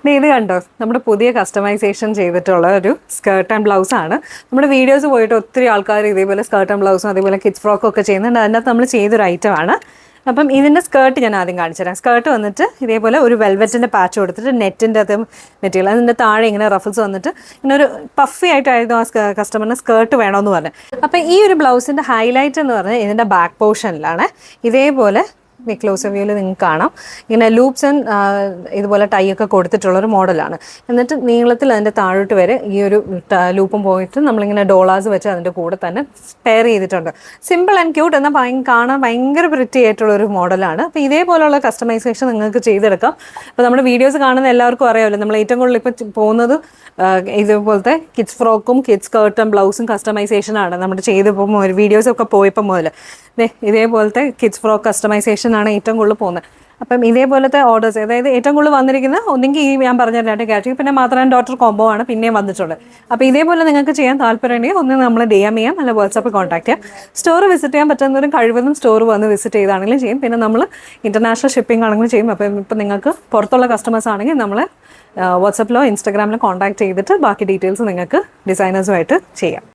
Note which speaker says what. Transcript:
Speaker 1: ഇത് കണ്ടോ, നമ്മുടെ പുതിയ കസ്റ്റമൈസേഷൻ ചെയ്തിട്ടുള്ള ഒരു സ്കേർട്ട് ആൻഡ് ബ്ലൗസ് ആണ്. നമ്മുടെ വീഡിയോസ് പോയിട്ട് ഒത്തിരി ആൾക്കാർ ഇതേപോലെ സ്കേർട്ട് ആൻഡ് ബ്ലൗസും അതേപോലെ കിഡ്സ് ഫ്രോക്കും ഒക്കെ ചെയ്യുന്നുണ്ട്. അതിനകത്ത് നമ്മൾ ചെയ്തൊരു ഐറ്റം ആണ്. അപ്പം ഇതിൻ്റെ സ്കേർട്ട് ഞാൻ ആദ്യം കാണിച്ചു തരാം. സ്കേർട്ട് വന്നിട്ട് ഇതേപോലെ ഒരു വെൽവെറ്റിൻ്റെ പാച്ച് കൊടുത്തിട്ട് നെറ്റിൻ്റെ അത് മെറ്റീരിയൽ, അതിൻ്റെ താഴെ ഇങ്ങനെ റഫിൾസ് വന്നിട്ട് ഇങ്ങനെ ഒരു പഫി ആയിട്ടായിരുന്നു ആ കസ്റ്റമറിന് സ്കേർട്ട് വേണമെന്ന് പറഞ്ഞു. അപ്പം ഈ ഒരു ബ്ലൗസിൻ്റെ ഹൈലൈറ്റ് എന്ന് പറഞ്ഞാൽ ഇതിൻ്റെ ബാക്ക് പോർഷനിലാണ്. ഇതേപോലെ ക്ലോസർ വ്യൂവിൽ നിങ്ങൾക്ക് കാണാം, ഇങ്ങനെ ലൂപ്സ് ആൻഡ് ഇതുപോലെ ടൈ ഒക്കെ കൊടുത്തിട്ടുള്ളൊരു മോഡലാണ്. എന്നിട്ട് നീളത്തിൽ അതിൻ്റെ താഴോട്ട് വരെ ഈ ഒരു ലൂപ്പും പോയിട്ട് നമ്മളിങ്ങനെ ഡോളാസ് വെച്ച് അതിൻ്റെ കൂടെ തന്നെ പെയർ ചെയ്തിട്ടുണ്ട്. സിമ്പിൾ ആൻഡ് ക്യൂട്ട് എന്നാൽ കാണാൻ ഭയങ്കര പ്രിറ്റി ആയിട്ടുള്ളൊരു മോഡലാണ്. അപ്പോൾ ഇതേപോലെയുള്ള കസ്റ്റമൈസേഷൻ നിങ്ങൾക്ക് ചെയ്തെടുക്കാം. അപ്പോൾ നമ്മുടെ വീഡിയോസ് കാണുന്ന എല്ലാവർക്കും അറിയാമല്ലോ, നമ്മൾ ഏറ്റവും കൂടുതൽ ഇപ്പോൾ പോകുന്നത് ഇതേപോലത്തെ കിഡ്സ് ഫ്രോക്കും കിഡ്സ് സ്കേർട്ടും ബ്ലൗസും കസ്റ്റമൈസേഷനാണ്. നമ്മുടെ ചെയ്തപ്പോൾ വീഡിയോസൊക്കെ പോയപ്പോൾ മുതൽ ഇതേപോലത്തെ കിഡ്സ് ഫ്രോക്ക് കസ്റ്റമൈസേഷൻ ആണ് ഏറ്റവും കൂടുതൽ പോകുന്നത്. അപ്പം ഇതേപോലത്തെ ഓർഡേഴ്സ്, അതായത് ഏറ്റവും കൂടുതൽ വന്നിരിക്കുന്ന ഒന്നെങ്കിൽ ഈ ഞാൻ പറഞ്ഞ രണ്ട് കാറ്റഗറി, പിന്നെ മദർ ആൻഡ് ഡോട്ടർ കോംബോ ആണ് പിന്നെയും വന്നിട്ടുള്ളത്. അപ്പോൾ ഇതേപോലെ നിങ്ങൾക്ക് ചെയ്യാൻ താല്പര്യമുണ്ടെങ്കിൽ ഒന്ന് നമ്മൾ DM ചെയ്യാം, അല്ല വാട്സാപ്പിൽ കോൺടാക്ട് ചെയ്യാം. സ്റ്റോർ വിസിറ്റ് ചെയ്യാൻ പറ്റുന്നവരും കഴിവതും സ്റ്റോർ വന്ന് വിസിറ്റ് ചെയ്താണെങ്കിലും ചെയ്യും. പിന്നെ നമ്മൾ ഇൻ്റർനാഷണൽ ഷിപ്പിംഗ് ആണെങ്കിലും ചെയ്യും. അപ്പം ഇപ്പം നിങ്ങൾക്ക് പുറത്തുള്ള കസ്റ്റമേഴ്സ് ആണെങ്കിൽ നമ്മൾ വാട്സാപ്പിലോ ഇൻസ്റ്റാഗ്രാമിലോ കോൺടാക്ട് ചെയ്തിട്ട് ബാക്കി ഡീറ്റെയിൽസ് നിങ്ങൾക്ക് ഡിസൈനേഴ്സുമായിട്ട് ചെയ്യാം.